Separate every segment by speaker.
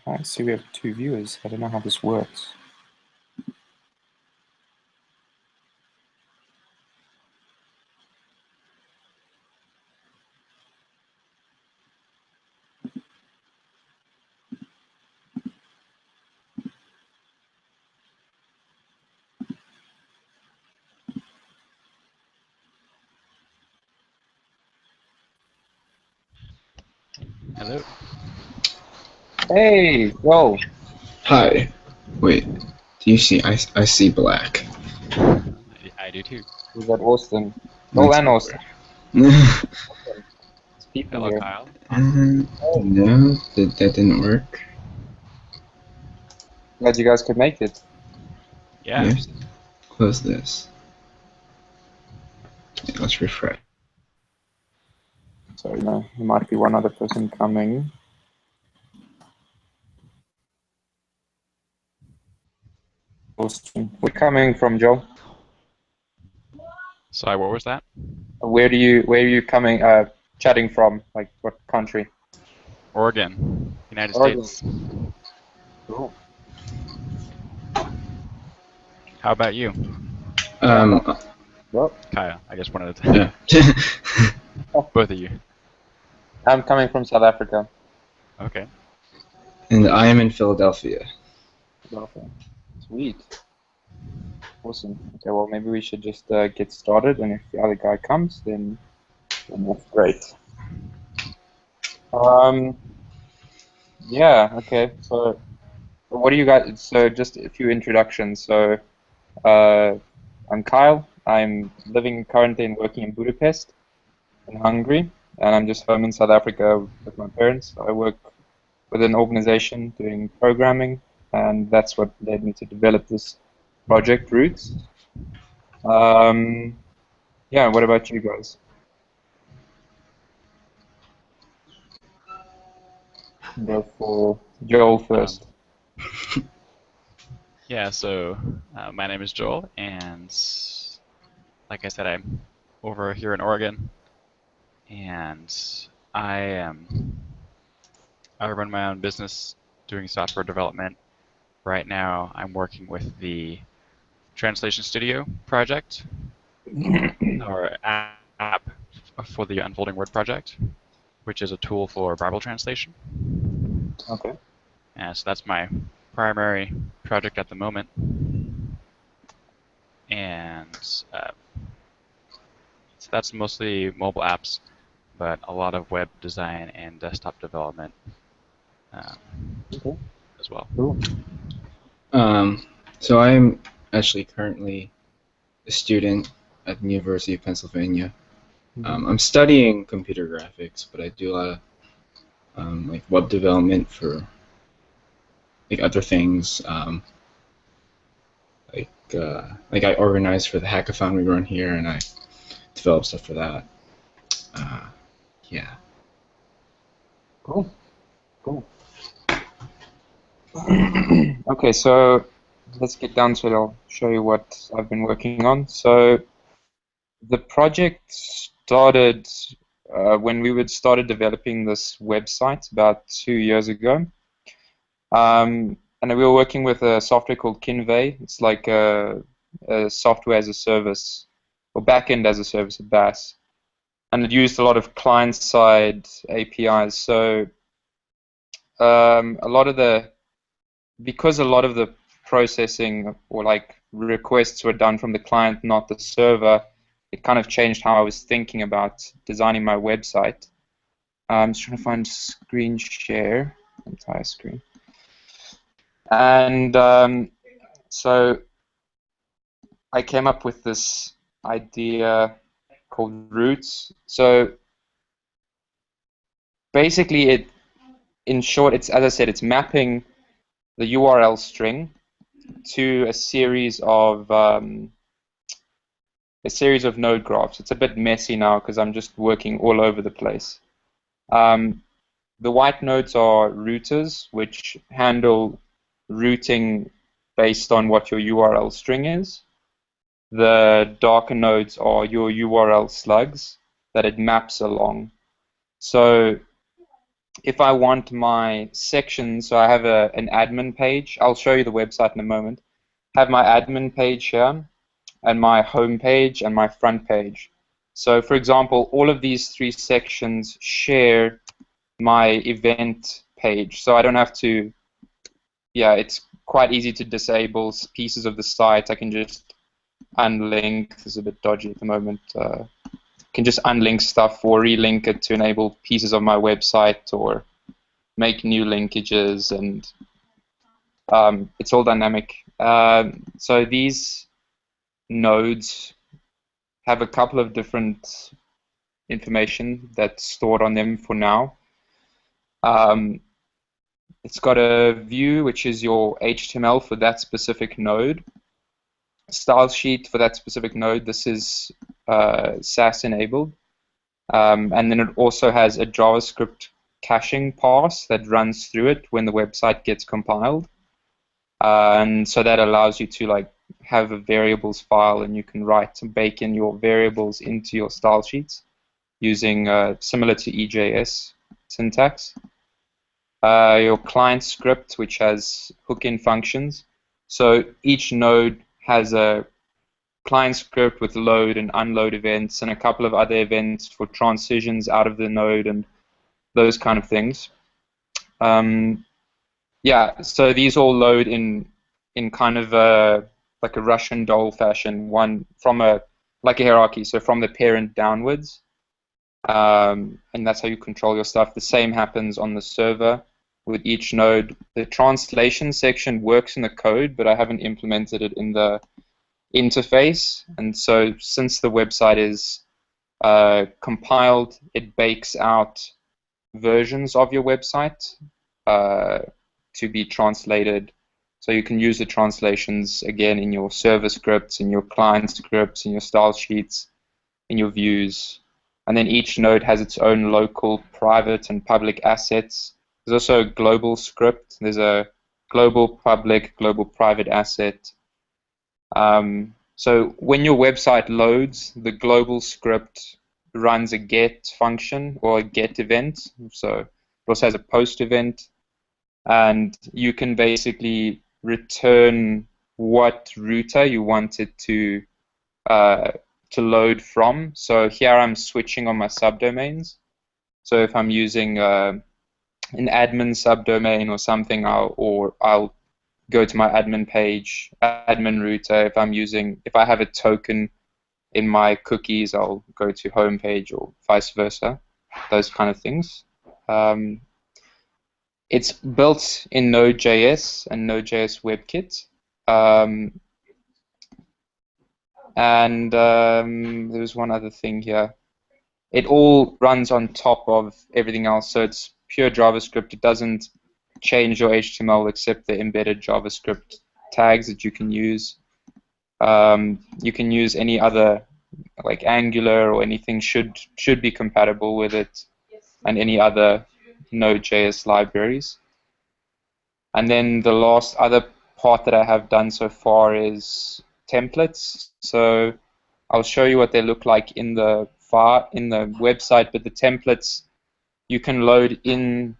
Speaker 1: I see we have 2 viewers. I don't know how this works.
Speaker 2: Hello.
Speaker 1: Hey, Joel.
Speaker 3: Hi. Wait. Do you see? I see black.
Speaker 2: I do too.
Speaker 1: Was that Austin? Joel
Speaker 3: That's
Speaker 1: and Austin.
Speaker 3: weird.
Speaker 1: Awesome. There's people
Speaker 2: Hello,
Speaker 1: here.
Speaker 2: Kyle.
Speaker 1: Oh,
Speaker 3: No, that didn't work.
Speaker 1: glad you guys could make it.
Speaker 2: Yeah.
Speaker 3: Yep. Close this. Yeah, let's refresh.
Speaker 1: Sorry, no, there might be one other person coming. Austin. We're coming from, Joel.
Speaker 2: Sorry, what was that?
Speaker 1: Where are you coming, chatting from? Like, what country?
Speaker 2: Oregon, United
Speaker 1: Oregon.
Speaker 2: States.
Speaker 1: Cool.
Speaker 2: How about you,
Speaker 1: Yeah.
Speaker 3: Um.
Speaker 1: Well,
Speaker 2: Kyle? I guess one at a time.
Speaker 3: Yeah.
Speaker 2: Both of you.
Speaker 1: I'm coming from South Africa.
Speaker 2: Okay.
Speaker 3: And I am in Philadelphia.
Speaker 1: Philadelphia. Sweet. Awesome. Okay, well, maybe we should just get started, and if the other guy comes, then that's great. Um, yeah, okay. So, what do you guys? So, just a few introductions. So, I'm Kyle. I'm living currently and working in Budapest, in Hungary, and I'm just home in South Africa with my parents. I work with an organization doing programming, and that's what led me to develop this project, Roots. Um, yeah, what about you guys? Go for Joel
Speaker 2: Um,
Speaker 1: first.
Speaker 2: yeah. So, my name is Joel, and like I said, I'm over here in Oregon, and I am. I run my own business doing software development. Right now, I'm working with the Translation Studio project, or app for the Unfolding Word project, which is a tool for Bible translation.
Speaker 1: Okay.
Speaker 2: So that's my primary project at the moment. And so that's mostly mobile apps, but a lot of web design and desktop development um,
Speaker 1: Okay.
Speaker 2: as well.
Speaker 1: Cool.
Speaker 3: Um. So I'm actually currently a student at the University of Pennsylvania.
Speaker 1: Mhm.
Speaker 3: I'm studying computer graphics, but I do a lot of like web development for like other things. Like I organize for the hackathon we run here, and I develop stuff for that. Uh, yeah.
Speaker 1: Cool. Cool. Okay, so let's get down to it. I'll show you what I've been working on. So the project started when we would started developing this website about 2 years ago. And we were working with a software called Kinvey. It's like a software as a service, or backend as a service, a BaaS. And it used a lot of client-side APIs. So a lot of the because a lot of the processing or like requests were done from the client, not the server, it kind of changed how I was thinking about designing my website. I'm just trying to find screen share, entire screen. And so I came up with this idea called Roots. So basically, in short, it's, as I said, it's mapping the URL string to a series of node graphs. It's a bit messy now because I'm just working all over the place. Um, the white nodes are routers, which handle routing based on what your URL string is. The darker nodes are your URL slugs that it maps along. So if I want my section, so I have an admin page. I'll show you the website in a moment. I have my admin page here, and my home page, and my front page. So for example, all of these three sections share my event page. So I don't have to, yeah, it's quite easy to disable pieces of the site. I can just unlink. This is a bit dodgy at the moment. Can just unlink stuff or relink it to enable pieces of my website or make new linkages, and it's all dynamic. So these nodes have a couple of different information that's stored on them for now. It's got a view, which is your HTML for that specific node. Style sheet for that specific node. This is SAS enabled. And then it also has a JavaScript caching pass that runs through it when the website gets compiled. And so that allows you to like have a variables file, and you can write and bake in your variables into your style sheets using similar to EJS syntax. Your client script, which has hook-in functions. So each node has a client script with load and unload events and a couple of other events for transitions out of the node and those kind of things. Yeah, so these all load in kind of like a Russian doll fashion, one from like a hierarchy, so from the parent downwards, and that's how you control your stuff. The same happens on the server with each node. The translation section works in the code, but I haven't implemented it in the interface, and so since the website is compiled, it bakes out versions of your website to be translated. So you can use the translations again in your server scripts, in your client scripts, in your style sheets, in your views. And then each node has its own local private and public assets. There's also a global script. There's a global public, global private asset. So when your website loads, the global script runs a get function or a get event. So it also has a post event, and you can basically return what router you want it to load from. So here I'm switching on my subdomains. So if I'm using an admin subdomain or something, I'll go to my admin page, admin router. If I have a token in my cookies, I'll go to home page or vice versa, those kind of things. It's built in Node.js and Node.js WebKit. And there's one other thing here. It all runs on top of everything else, so it's pure JavaScript. It doesn't change your HTML except the embedded JavaScript tags that you can use. You can use any other, like Angular or anything should be compatible with it, and any other Node.js libraries. And then the last other part that I have done so far is templates. So I'll show you what they look like in the website, but the templates you can load in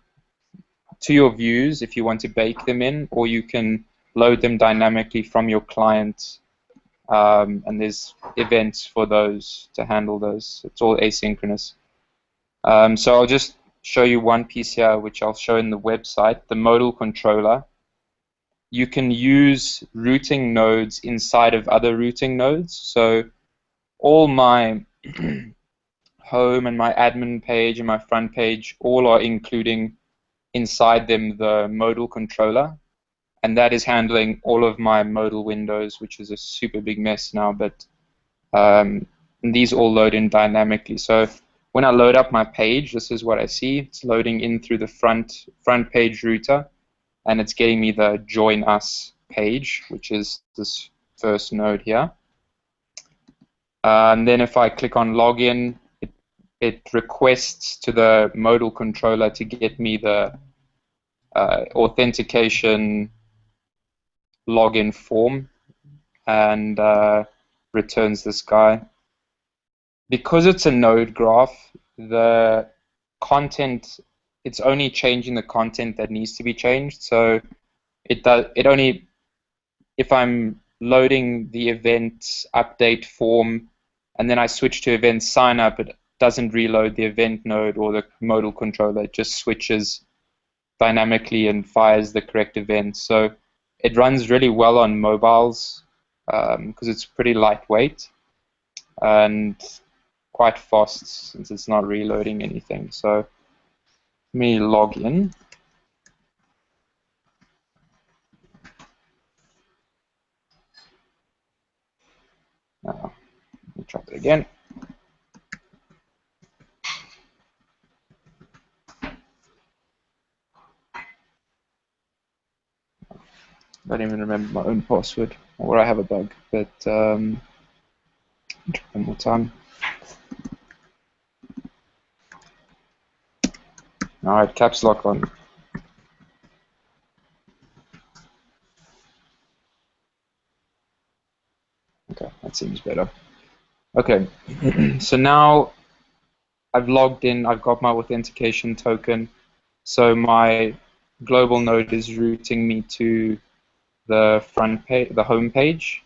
Speaker 1: to your views if you want to bake them in, or you can load them dynamically from your client, and there's events for those to handle those. It's all asynchronous. So I'll just show you one piece here, which I'll show in the website, the modal controller. You can use routing nodes inside of other routing nodes. So all my home and my admin page and my front page all are including inside them the modal controller, and that is handling all of my modal windows, which is a super big mess now, but these all load in dynamically. So when I load up my page, this is what I see. It's loading in through the front page router, and it's getting me the join us page, which is this first node here. And then if I click on login, it requests to the modal controller to get me the authentication login form, and returns this guy. Because it's a node graph, the content it's only changing the content that needs to be changed. So it only, if I'm loading the event update form and then I switch to event sign up, it doesn't reload the event node or the modal controller. It just switches dynamically and fires the correct event. So it runs really well on mobiles because it's pretty lightweight and quite fast since it's not reloading anything. So let me log in. Let me try it again. I don't even remember my own password, or I have a bug, but try one more time. Alright, caps lock on. Okay, that seems better. Okay, so now I've logged in, I've got my authentication token, so my global node is routing me to the front page, the home page.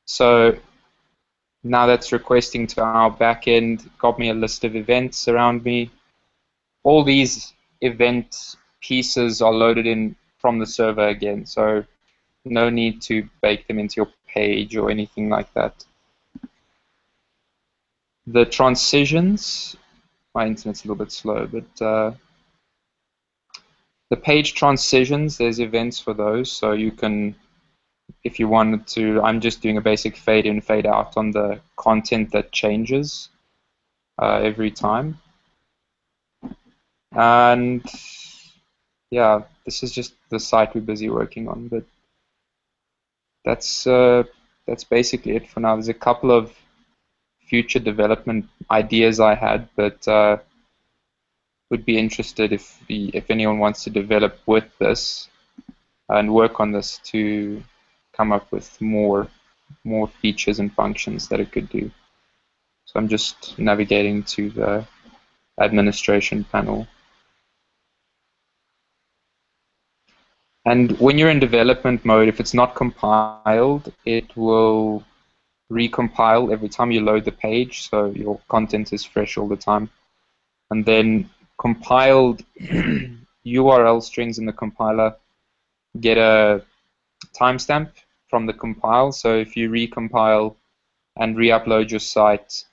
Speaker 1: So now that's requesting to our backend, got me a list of events around me. All these event pieces are loaded in from the server again, so no need to bake them into your page or anything like that. The transitions, my internet's a little bit slow, but the page transitions, there's events for those, so you can, if you wanted to, I'm just doing a basic fade in, fade out on the content that changes every time. And yeah, this is just the site we're busy working on, but that's basically it for now. There's a couple of future development ideas I had, but would be interested if anyone wants to develop with this and work on this to come up with more features and functions that it could do. So I'm just navigating to the administration panel. And when you're in development mode, if it's not compiled, it will recompile every time you load the page, so your content is fresh all the time. And then compiled URL strings in the compiler get a timestamp from the compile, so if you recompile and re-upload your site,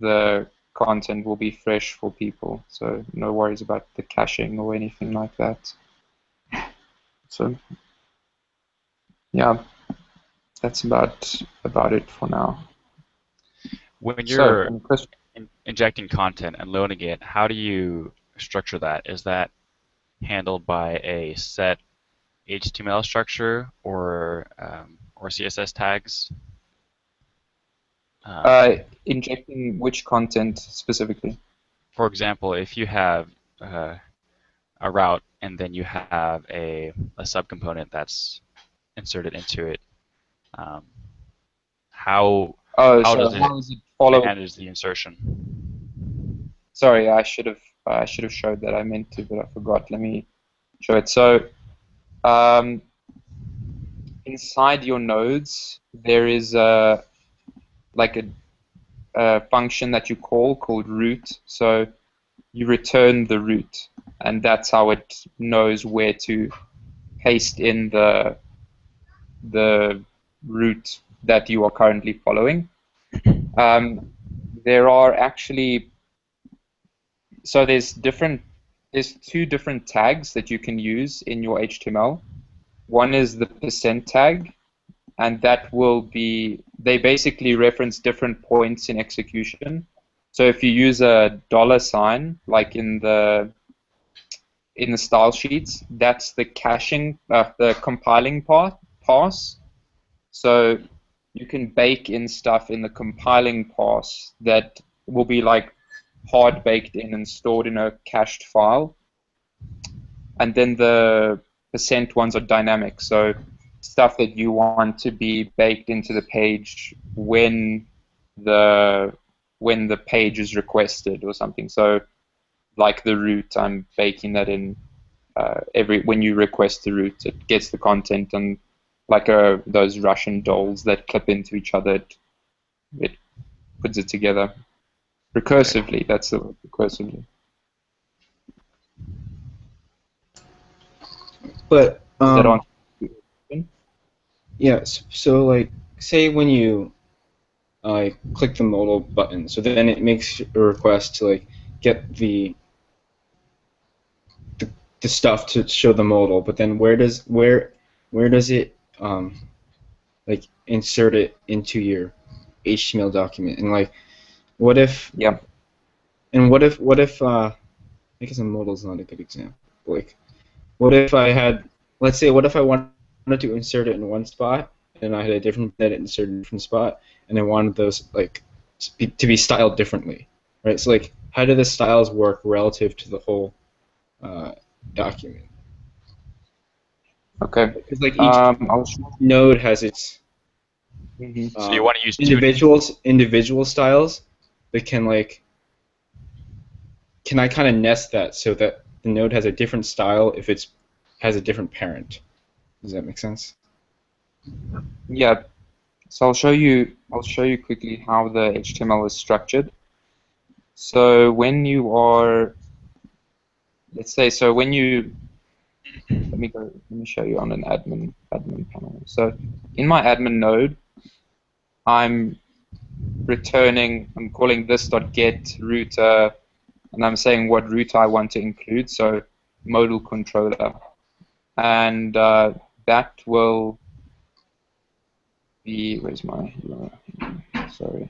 Speaker 1: the content will be fresh for people, so no worries about the caching or anything like that. So yeah, that's about it for now.
Speaker 2: When you're
Speaker 1: So,
Speaker 2: injecting content and loading it, how do you structure that? Is that handled by a set HTML structure or CSS tags?
Speaker 1: Injecting which content specifically?
Speaker 2: For example, if you have a route and then you have a subcomponent that's inserted into it, how does it manage the insertion?
Speaker 1: Sorry, I should have showed that. I meant to, but I forgot. Let me show it. So inside your nodes, there is a function that you call called root. So you return the root, and that's how it knows where to paste in the route that you are currently following. There are actually, so there's two different tags that you can use in your HTML. One is the % tag, and that will be, they basically reference different points in execution. So if you use a $, like in the style sheets, that's the caching, the compiling pass. So you can bake in stuff in the compiling pass that will be like hard baked in and stored in a cached file. And then the % ones are dynamic, so stuff that you want to be baked into the page when the page is requested or something. So like the root, I'm baking that in when you request the root, it gets the content, and like those Russian dolls that clip into each other, it puts it together recursively. That's the word, recursively.
Speaker 3: But
Speaker 1: Does that answer your question?
Speaker 3: yeah, so like say when you click the modal button, so then it makes a request to like get the stuff to show the modal, but then where does it like insert it into your HTML document? And like what if
Speaker 1: Yeah.
Speaker 3: I guess a modal is not a good example. Like what if I had, let's say, what if I wanted to insert it in one spot, and I had a different edit inserted in a different spot, and I wanted those like to be styled differently, right? So like, how do the styles work relative to the whole document?
Speaker 1: Okay.
Speaker 3: Because like each
Speaker 1: I'll show.
Speaker 3: node has its
Speaker 1: Mhm.
Speaker 2: So you want to use two.
Speaker 3: individual styles that can I kind of nest that so that the node has a different style if it's has a different parent? Does that make sense?
Speaker 1: Yeah. So I'll show you. I'll show you quickly how the HTML is structured. So when you are, let's say, so when you let me show you on an admin panel. So in my admin node, I'm I'm calling this.get router, and I'm saying what router I want to include, so modal controller. And that will be, where's my, sorry.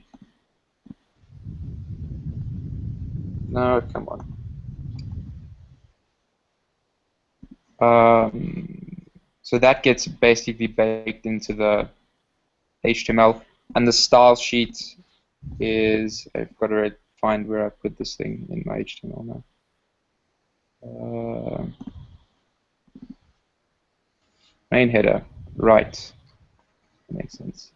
Speaker 1: No, come on. So that gets basically baked into the HTML, and the style sheet is, I've got to find where I put this thing in my HTML now. Main header, right, makes sense.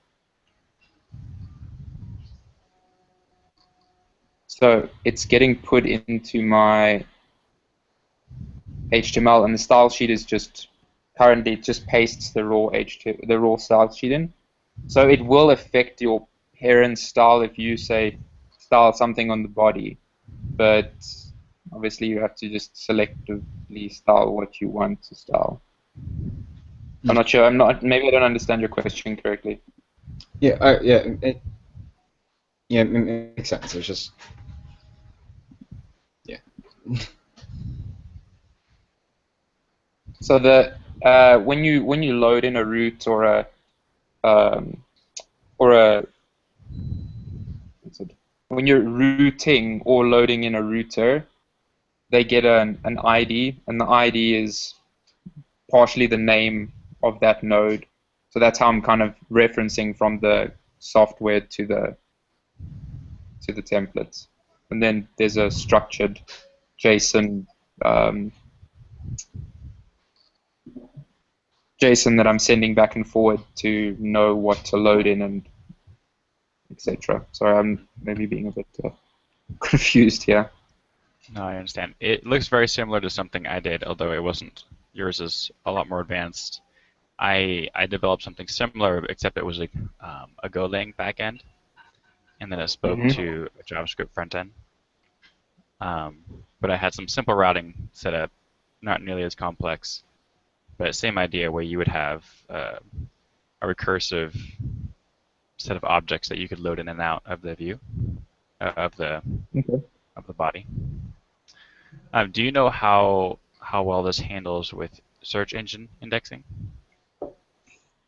Speaker 1: So it's getting put into my HTML, and the style sheet is just currently it just pastes the raw style sheet in. So it will affect your parent style if you say style something on the body, but obviously you have to just selectively style what you want to style. I'm not sure. Maybe I don't understand your question correctly.
Speaker 3: Yeah, it makes sense. It's just yeah.
Speaker 1: So when you load in a root um, or a when you're routing or loading in a router, they get an ID, and the ID is partially the name of that node. So that's how I'm kind of referencing from the software to the templates. And then there's a structured JSON um, JSON that I'm sending back and forward to know what to load in and etc. Sorry, I'm maybe being a bit confused here.
Speaker 2: No, I understand. It looks very similar to something I did, although it wasn't. Yours is a lot more advanced. I developed something similar, except it was a Golang backend, and then it spoke
Speaker 1: Mm-hmm.
Speaker 2: to a JavaScript frontend. But I had some simple routing set up, not nearly as complex, but same idea where you would have a recursive set of objects that you could load in and out of the view of the
Speaker 1: Okay.
Speaker 2: body. Do you know how well this handles with search engine indexing?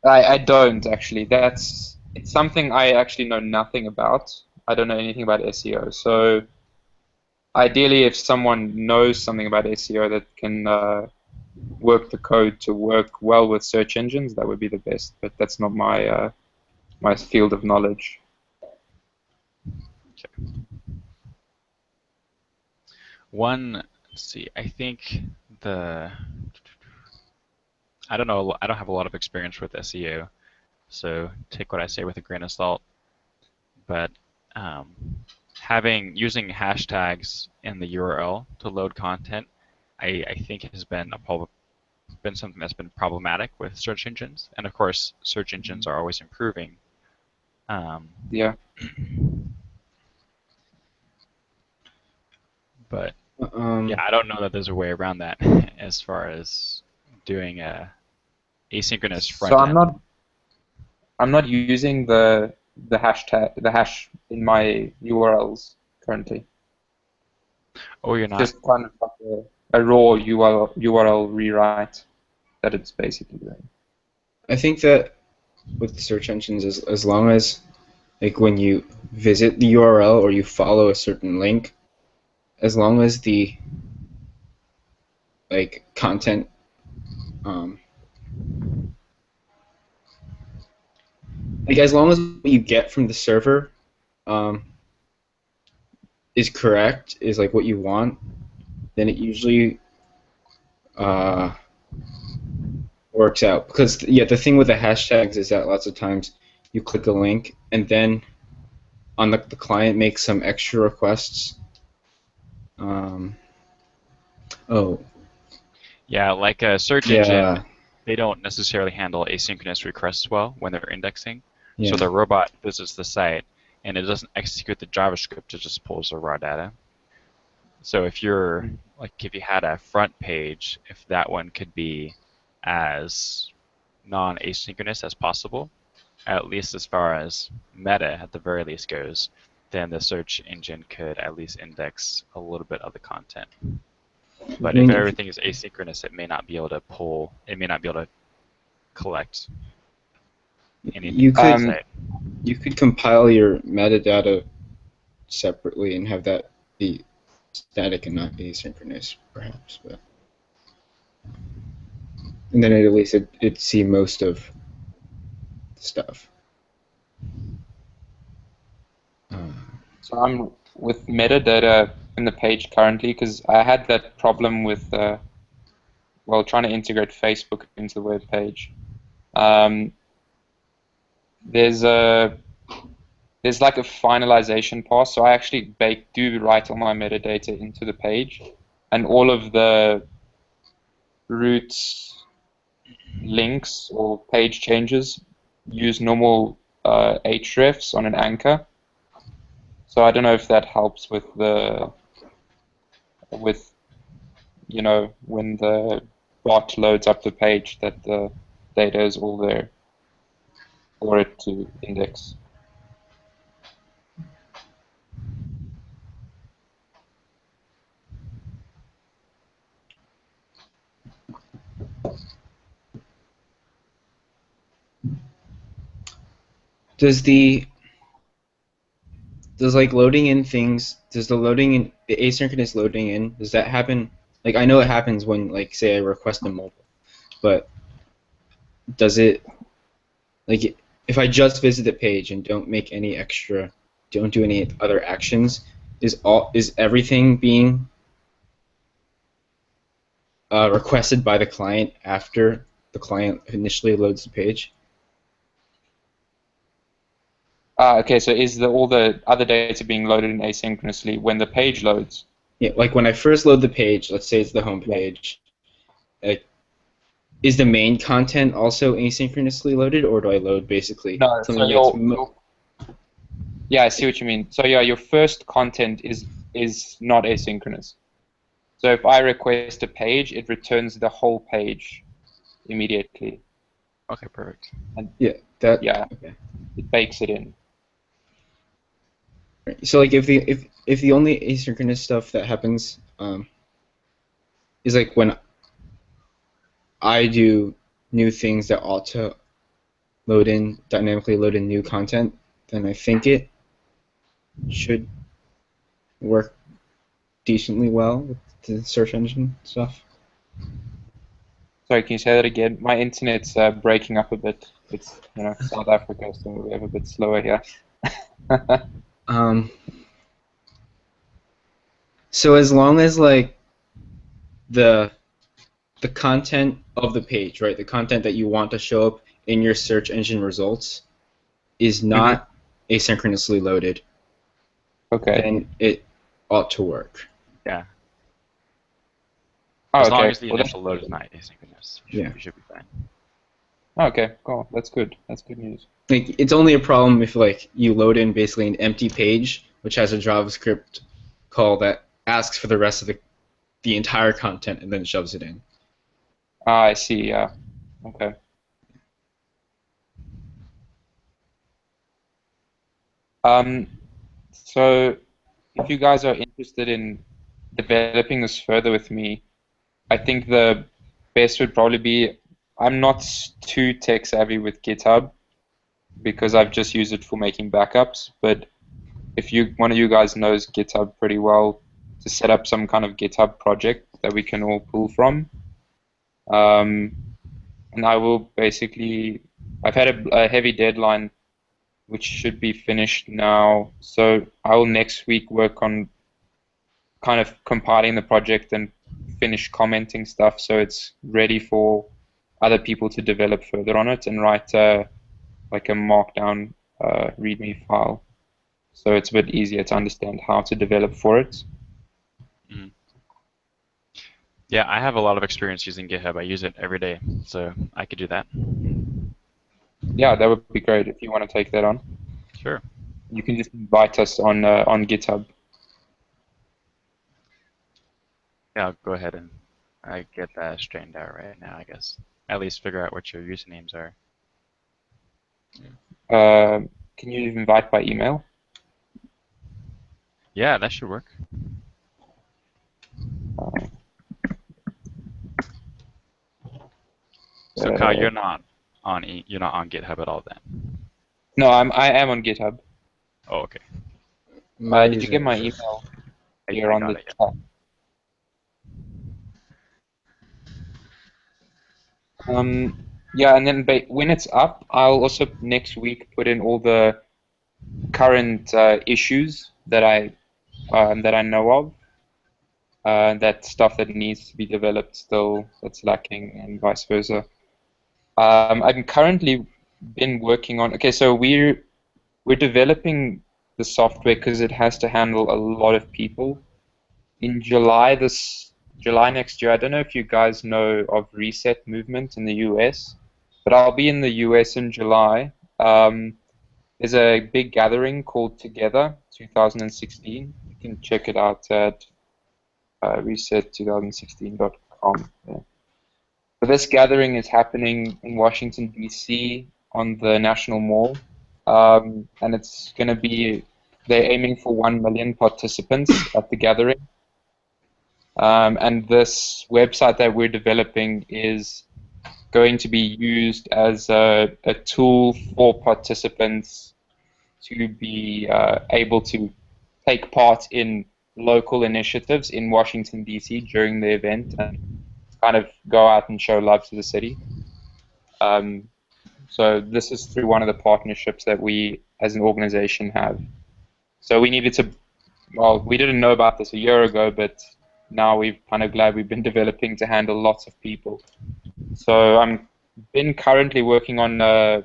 Speaker 1: I don't actually. It's something I actually know nothing about. I don't know anything about SEO. So ideally, if someone knows something about SEO that can work the code to work well with search engines, that would be the best. But that's not my field of knowledge.
Speaker 2: Okay. One, let's see. I think I don't know. I don't have a lot of experience with SEO, so take what I say with a grain of salt. But using hashtags in the URL to load content, I think has been something that's been problematic with search engines, and of course, search engines are always improving.
Speaker 1: Yeah.
Speaker 2: But yeah, I don't know that there's a way around that as far as doing a asynchronous front
Speaker 1: So
Speaker 2: end.
Speaker 1: I'm not using the hash in my URLs currently.
Speaker 2: Oh, you're not?
Speaker 1: Just kind of like a raw URL rewrite that it's basically doing.
Speaker 3: I think that with search engines, as long as like when you visit the URL or you follow a certain link, as long as the like content like as long as what you get from the server is correct, is like what you want, then it usually works out. Because yeah, the thing with the hashtags is that lots of times you click a link and then on the client makes some extra requests. Oh.
Speaker 2: Yeah, like a search
Speaker 3: Yeah.
Speaker 2: engine, they don't necessarily handle asynchronous requests well when they're indexing.
Speaker 3: Yeah.
Speaker 2: So the robot visits the site and it doesn't execute the JavaScript, it just pulls the raw data. So if you're if you had a front page, if that one could be as non-asynchronous as possible, at least as far as meta at the very least goes, then the search engine could at least index a little bit of the content. But if everything is asynchronous, it may not be able to collect anything.
Speaker 3: You could compile your metadata separately and have that be static and not asynchronous, perhaps. But and then at least it'd see most of the stuff.
Speaker 1: So I'm with metadata in the page currently because I had that problem with trying to integrate Facebook into the web page. There's like a finalization pass, so I actually do write all my metadata into the page, and all of the routes, links, or page changes use normal hrefs on an anchor. So I don't know if that helps with when the bot loads up the page that the data is all there for it to index.
Speaker 3: Does the loading in things, the asynchronous loading in, does that happen? Like, I know it happens when, like, say I request a mobile, but does it, like, if I just visit the page and don't do any other actions, is everything being requested by the client after the client initially loads the page?
Speaker 1: Okay, so is all the other data being loaded in asynchronously when the page loads?
Speaker 3: Yeah, like when I first load the page, let's say it's the home page, is the main content also asynchronously loaded, or do I load basically something
Speaker 1: yeah, I see what you mean. So yeah, your first content is not asynchronous. So if I request a page, it returns the whole page immediately.
Speaker 2: Okay, perfect.
Speaker 1: And
Speaker 3: okay.
Speaker 1: It bakes it in.
Speaker 3: So like if the only asynchronous stuff that happens is like when I do new things that ought to dynamically load in new content, then I think it should work decently well with the search engine stuff.
Speaker 1: Sorry, can you say that again? My internet's breaking up a bit. It's South Africa, so we have a bit slower here.
Speaker 3: So as long as like the content of the page, right, the content that you want to show up in your search engine results is not asynchronously loaded,
Speaker 1: Okay.
Speaker 3: then it ought to work.
Speaker 2: Yeah.
Speaker 1: Oh,
Speaker 2: As long
Speaker 1: okay.
Speaker 2: as the
Speaker 1: Well,
Speaker 2: initial load is not asynchronous,
Speaker 3: Yeah.
Speaker 2: you should be fine.
Speaker 1: okay, cool. That's good. That's good news.
Speaker 3: Like, it's only a problem if like you load in basically an empty page which has a JavaScript call that asks for the rest of the entire content and then shoves it in.
Speaker 1: Ah, I see. Yeah. Okay. Um, so if you guys are interested in developing this further with me, I think the best would probably be I'm not too tech savvy with GitHub because I've just used it for making backups. But if one of you guys knows GitHub pretty well, to set up some kind of GitHub project that we can all pull from, and I will basically I've had a heavy deadline which should be finished now, so I will next week work on kind of compiling the project and finish commenting stuff so it's ready for other people to develop further on it and write like a markdown README file so it's a bit easier to understand how to develop for it.
Speaker 2: Mm. Yeah, I have a lot of experience using GitHub. I use it every day, so I could do that.
Speaker 1: Yeah, that would be great if you want to take that on.
Speaker 2: Sure.
Speaker 1: You can just invite us on GitHub.
Speaker 2: Yeah, I'll go ahead and I get that straightened out right now, I guess. At least figure out what your usernames are.
Speaker 1: Can you invite by email?
Speaker 2: Yeah, that should work. So Kyle, you're not on GitHub at all then.
Speaker 1: No, I am on GitHub.
Speaker 2: Oh, okay.
Speaker 1: Did you get my email here on the
Speaker 2: got it,
Speaker 1: chat? Yeah, and then when it's up, I'll also next week put in all the current issues that I know of. That stuff that needs to be developed still that's lacking, and vice versa. I've currently been working on. Okay, so we're developing the software because it has to handle a lot of people. In July next year, I don't know if you guys know of Reset Movement in the US, but I'll be in the US in July. There's a big gathering called Together 2016. You can check it out at reset2016.com. Yeah. So this gathering is happening in Washington, D.C. on the National Mall, and it's going to be, they're aiming for 1 million participants at the gathering. And this website that we're developing is going to be used as a tool for participants to be able to take part in local initiatives in Washington, D.C. during the event and kind of go out and show love to the city. So this is through one of the partnerships that we as an organization have. So we needed to, well, we didn't know about this a year ago, but now we're kind of glad we've been developing to handle lots of people. So I'm been currently working on a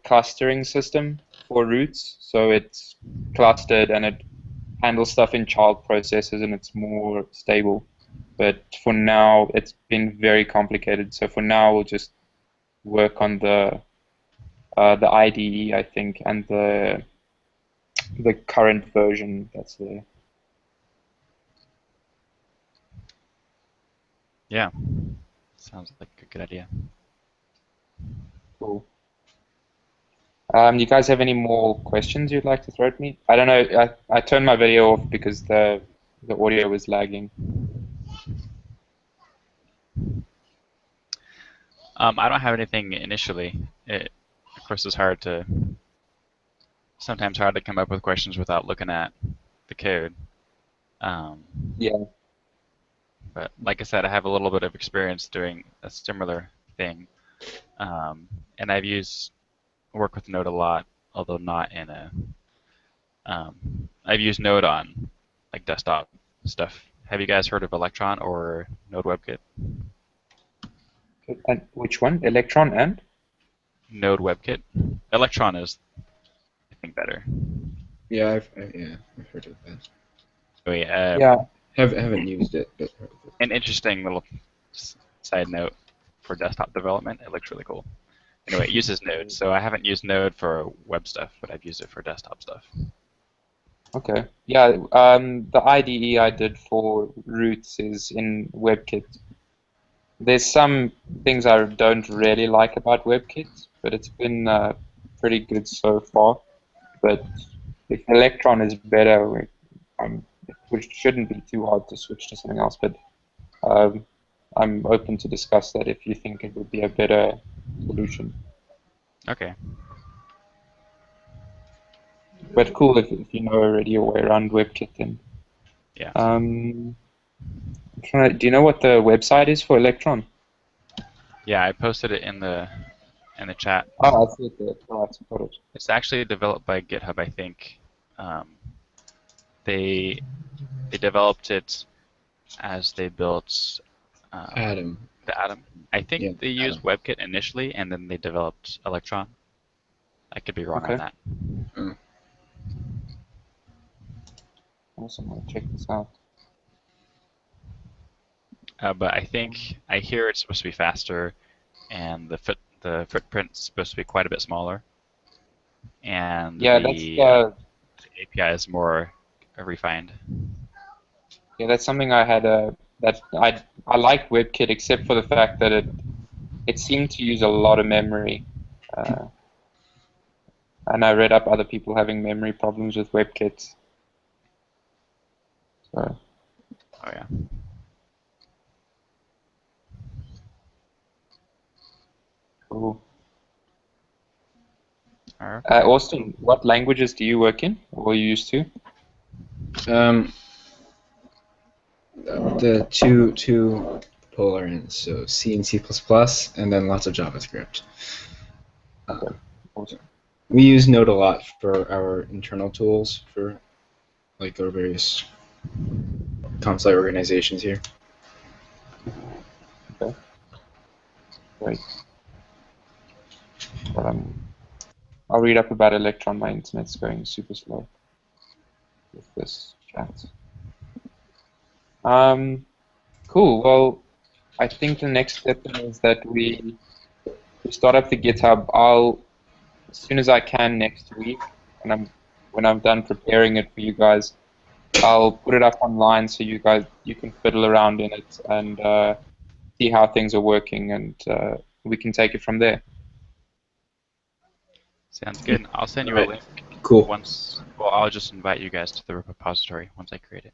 Speaker 1: clustering system for routes. So it's clustered and it handles stuff in child processes and it's more stable. But for now, it's been very complicated. So for now, we'll just work on the IDE, I think, and the current version that's there.
Speaker 2: Yeah. Sounds like a good idea.
Speaker 1: Cool. You guys have any more questions you'd like to throw at me? I don't know. I turned my video off because the audio was lagging.
Speaker 2: I don't have anything initially. It, of course, is sometimes hard to come up with questions without looking at the code.
Speaker 1: Yeah.
Speaker 2: But like I said, I have a little bit of experience doing a similar thing. And I've worked with Node a lot, although not in a. I've used Node on like desktop stuff. Have you guys heard of Electron or Node WebKit?
Speaker 1: And which one? Electron and?
Speaker 2: Node WebKit. Electron is, I think, better.
Speaker 3: Yeah, I've heard of that.
Speaker 2: Anyway,
Speaker 1: Yeah.
Speaker 3: Haven't used it, but heard of it.
Speaker 2: an interesting little side note for desktop development. It looks really cool. Anyway, it uses Node, so I haven't used Node for web stuff, but I've used it for desktop stuff.
Speaker 1: Okay. Yeah. The IDE I did for Roots is in WebKit. There's some things I don't really like about WebKit, but it's been pretty good so far. But if Electron is better, it shouldn't be too hard to switch to something else. But I'm open to discuss that if you think it would be a better solution.
Speaker 2: Okay.
Speaker 1: But cool if you know already your way around WebKit then.
Speaker 2: Yeah.
Speaker 1: Do you know what the website is for Electron?
Speaker 2: Yeah, I posted it in the chat.
Speaker 1: Oh, I see it there. Right, got it.
Speaker 2: It's actually developed by GitHub, I think. They developed it as they built
Speaker 3: Atom.
Speaker 2: the Atom. I think
Speaker 3: Yeah,
Speaker 2: they used
Speaker 3: Atom.
Speaker 2: WebKit initially, and then they developed Electron. I could be wrong on
Speaker 1: Okay.
Speaker 2: that.
Speaker 1: Awesome. I'll check this out.
Speaker 2: But I hear it's supposed to be faster, and the footprint's supposed to be quite a bit smaller, and
Speaker 1: Yeah,
Speaker 2: the API is more refined.
Speaker 1: that's something I had that I like WebKit except for the fact that it seemed to use a lot of memory. And I read up other people having memory problems with WebKit. So
Speaker 2: Oh yeah.
Speaker 1: cool.
Speaker 2: All right.
Speaker 1: Austin, what languages do you work in or you used to?
Speaker 3: The two polar ends, so C and C++, and then lots of JavaScript.
Speaker 1: Awesome.
Speaker 3: We use Node a lot for our internal tools for like our various ComSci organizations here.
Speaker 1: Okay. Great. But I'll read up about Electron. My internet's going super slow with this chat. Cool. Well, I think the next step is that we start up the GitHub. As soon as I can next week, when I'm done preparing it for you guys, I'll put it up online so you can fiddle around in it and see how things are working, and we can take it from there.
Speaker 2: Sounds good. I'll send you a link.
Speaker 3: Cool.
Speaker 2: Well, I'll just invite you guys to the repository once I create it.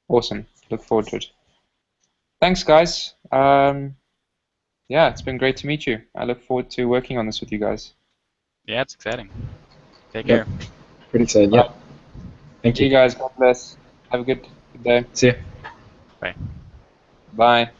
Speaker 1: Awesome. Look forward to it. Thanks, guys. Yeah, it's been great to meet you. I look forward to working on this with you guys.
Speaker 2: Yeah, it's exciting. Take
Speaker 3: Yep.
Speaker 2: care.
Speaker 3: Pretty excited. Yeah. Thank
Speaker 1: See you
Speaker 3: you.
Speaker 1: guys. God bless. Have a good day.
Speaker 3: See ya.
Speaker 2: Bye.
Speaker 1: Bye.